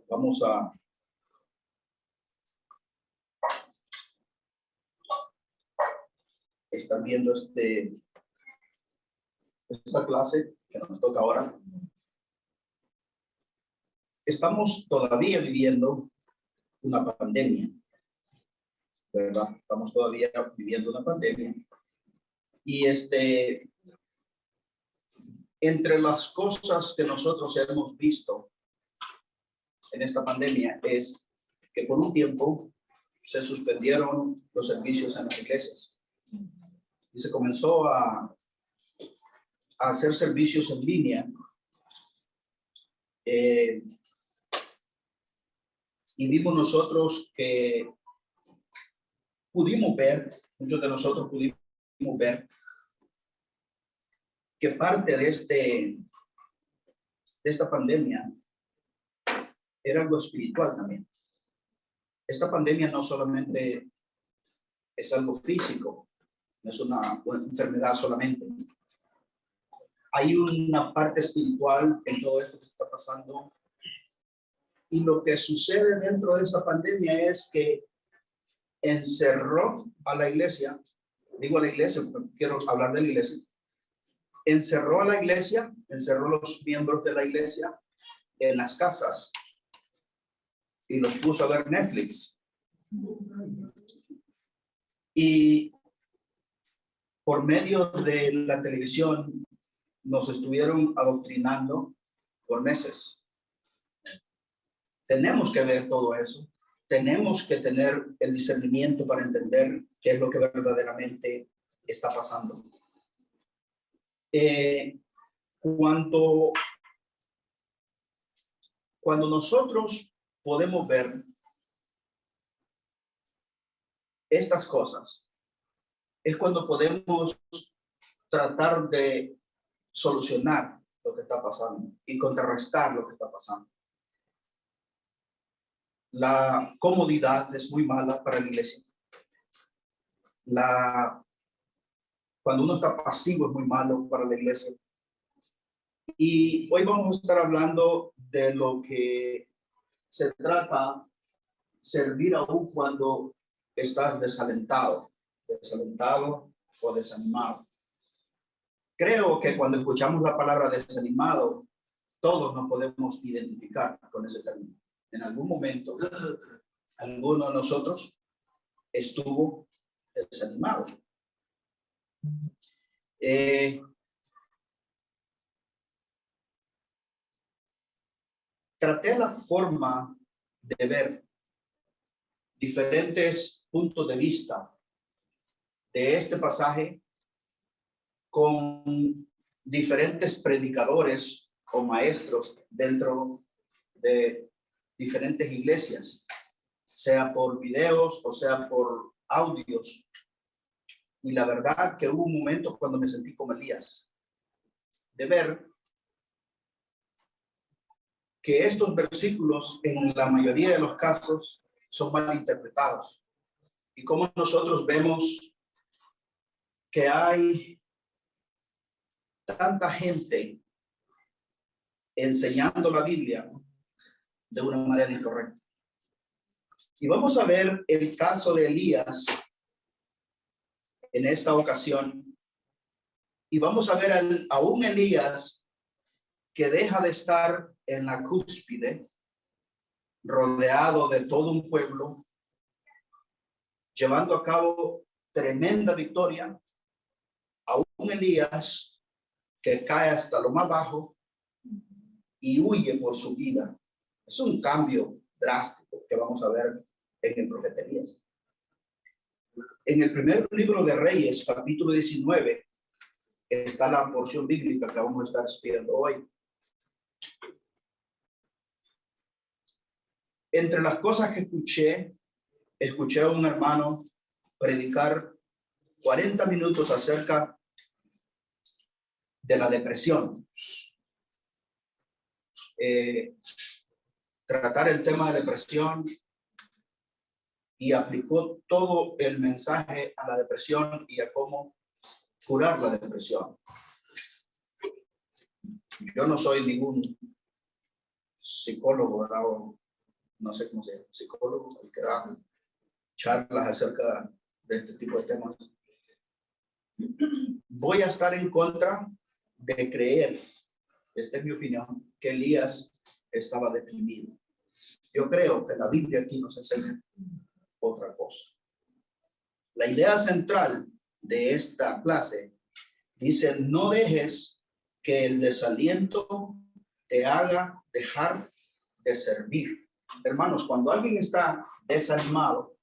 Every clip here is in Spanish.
Vamos a estar viendo esta clase que nos toca ahora. Estamos todavía viviendo una pandemia, ¿verdad? Estamos todavía viviendo una pandemia. Y entre las cosas que nosotros hemos visto en esta pandemia es que por un tiempo se suspendieron los servicios en las iglesias y se comenzó a hacer servicios en línea. Y vimos nosotros que muchos de nosotros pudimos ver que parte de esta pandemia era algo espiritual también. Esta pandemia no solamente es algo físico, no es una enfermedad solamente. Hay una parte espiritual en todo esto que está pasando. Y lo que sucede dentro de esta pandemia es que encerró a la iglesia, digo a la iglesia, porque quiero hablar de la iglesia, encerró a la iglesia, encerró a los miembros de la iglesia en las casas y los puso a ver Netflix. Y por medio de la televisión nos estuvieron adoctrinando por meses. Tenemos que ver todo eso. Tenemos que tener el discernimiento para entender qué es lo que verdaderamente está pasando. Cuando nosotros podemos ver estas cosas, es cuando podemos tratar de solucionar lo que está pasando y contrarrestar lo que está pasando. La comodidad es muy mala para la iglesia. Cuando uno está pasivo es muy malo para la iglesia. Y hoy vamos a estar hablando de lo que se trata servir aún cuando estás desalentado o desanimado. Creo que cuando escuchamos la palabra desanimado, todos nos podemos identificar con ese término. En algún momento, alguno de nosotros estuvo desanimado. Traté la forma de ver diferentes puntos de vista de este pasaje con diferentes predicadores o maestros dentro de diferentes iglesias, sea por videos o sea por audios. Y la verdad que hubo un momento cuando me sentí como Elías, de ver que estos versículos en la mayoría de los casos son mal interpretados. Y como nosotros vemos que hay tanta gente enseñando la Biblia de una manera incorrecta. Y vamos a ver el caso de Elías en esta ocasión. Y vamos a ver a un Elías que deja de estar en la cúspide, rodeado de todo un pueblo, llevando a cabo tremenda victoria, a un Elías que cae hasta lo más bajo y huye por su vida. Es un cambio drástico que vamos a ver en el profeta Elías. En el primer libro de Reyes, capítulo 19, está la porción bíblica que vamos a estar estudiando hoy. Entre las cosas que escuché a un hermano predicar 40 minutos acerca de la depresión. Tratar el tema de depresión y aplicó todo el mensaje a la depresión y a cómo curar la depresión. Yo no soy ningún psicólogo, ¿verdad? no sé cómo se llama, psicólogo, el que da charlas acerca de este tipo de temas. Voy a estar en contra de creer, esta es mi opinión, que Elías estaba deprimido. Yo creo que la Biblia aquí nos enseña otra cosa. La idea central de esta clase dice: no dejes que el desaliento te haga dejar de servir. Hermanos, cuando alguien está desanimado,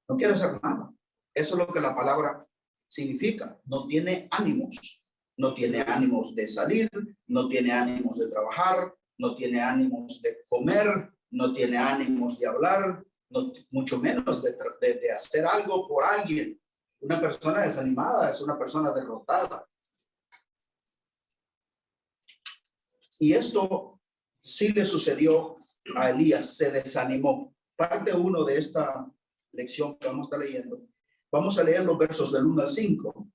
no quiere hacer nada. Eso es lo que la palabra significa. No tiene ánimos. No tiene ánimos de salir, no tiene ánimos de trabajar, no tiene ánimos de comer, no tiene ánimos de hablar, no, mucho menos de hacer algo por alguien. Una persona desanimada es una persona derrotada. Y esto sí le sucedió a Elías, se desanimó. Parte 1 de esta lección que vamos a estar leyendo. Vamos a leer los versos del 1 al 5.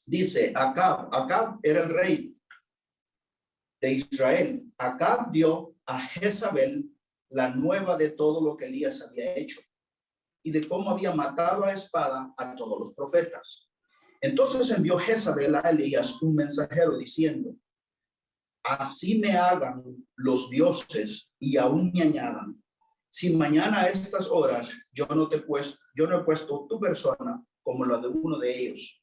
Dice: Acab era el rey de Israel. Acab dio a Jezabel la nueva de todo lo que Elías había hecho y de cómo había matado a espada a todos los profetas. Entonces envió Jezabel a Elías un mensajero diciendo: así me hagan los dioses y aún me añadan, si mañana a estas horas yo no he puesto tu persona como la de uno de ellos.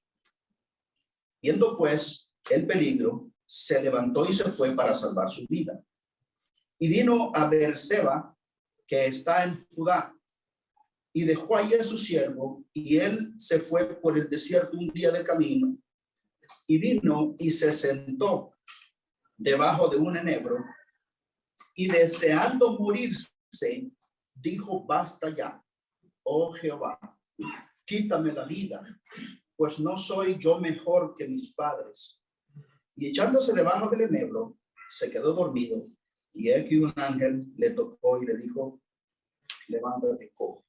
Viendo pues el peligro, se levantó y se fue para salvar su vida. Y vino a Beerseba, que está en Judá, y dejó allí a su siervo, y él se fue por el desierto un día de camino, y vino y se sentó debajo de un enebro, y deseando morirse, dijo: basta ya, oh Jehová, quítame la vida, pues no soy yo mejor que mis padres. Y echándose debajo del enebro, se quedó dormido, y aquí un ángel le tocó y le dijo: levántate, coge.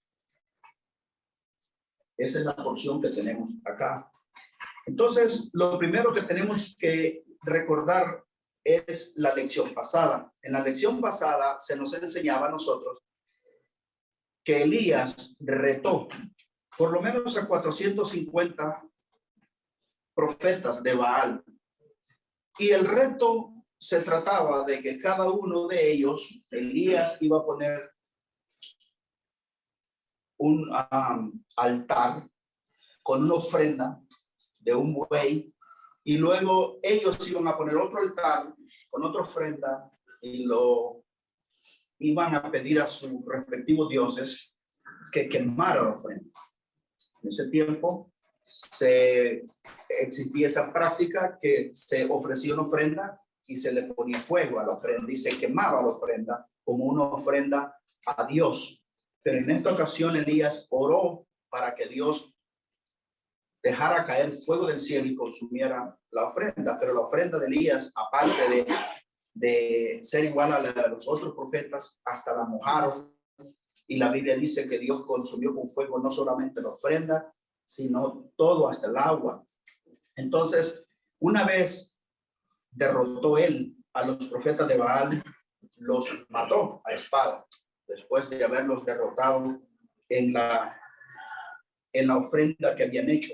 Esa es la porción que tenemos acá. Entonces, lo primero que tenemos que recordar es la lección pasada. En la lección pasada se nos enseñaba a nosotros que Elías retó por lo menos a 450 profetas de Baal. Y el reto se trataba de que cada uno de ellos, Elías iba a poner un altar con una ofrenda de un buey, y luego ellos iban a poner otro altar con otra ofrenda y lo iban a pedir a sus respectivos dioses que quemara la ofrenda. En ese tiempo existía esa práctica que se ofrecía una ofrenda y se le ponía fuego a la ofrenda y se quemaba la ofrenda como una ofrenda a Dios. Pero en esta ocasión Elías oró para que Dios dejara caer fuego del cielo y consumiera la ofrenda. Pero la ofrenda de Elías, aparte de ser igual a la de los otros profetas, hasta la mojaron. Y la Biblia dice que Dios consumió con fuego no solamente la ofrenda, sino todo, hasta el agua. Entonces, una vez derrotó él a los profetas de Baal, los mató a espada, después de haberlos derrotado en la ofrenda que habían hecho.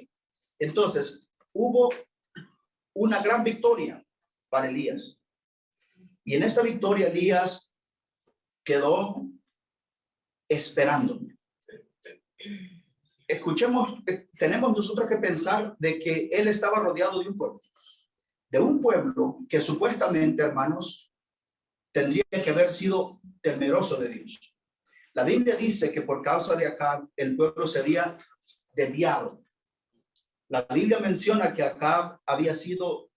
Entonces, hubo una gran victoria para Elías. Y en esta victoria Elías quedó esperando. Escuchemos, tenemos nosotros que pensar de que él estaba rodeado de un pueblo que supuestamente, hermanos, tendría que haber sido temeroso de Dios. La Biblia dice que por causa de Acab el pueblo se había desviado. La Biblia menciona que Acab había sido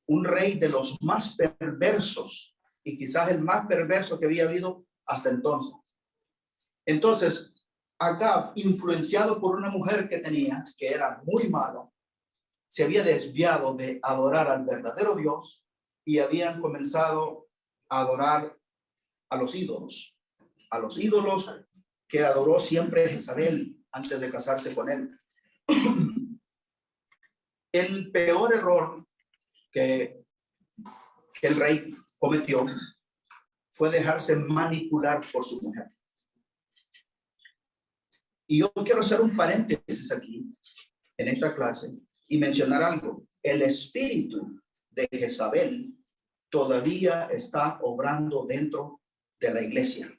un rey de los más perversos y quizás el más perverso que había habido hasta entonces. Entonces, Acab, influenciado por una mujer que tenía, que era muy mala, se había desviado de adorar al verdadero Dios y habían comenzado a adorar a los ídolos que adoró siempre Jezabel antes de casarse con él. El peor error que el rey cometió fue dejarse manipular por su mujer. Y yo quiero hacer un paréntesis aquí, en esta clase, y mencionar algo. El espíritu de Jezabel todavía está obrando dentro de la iglesia.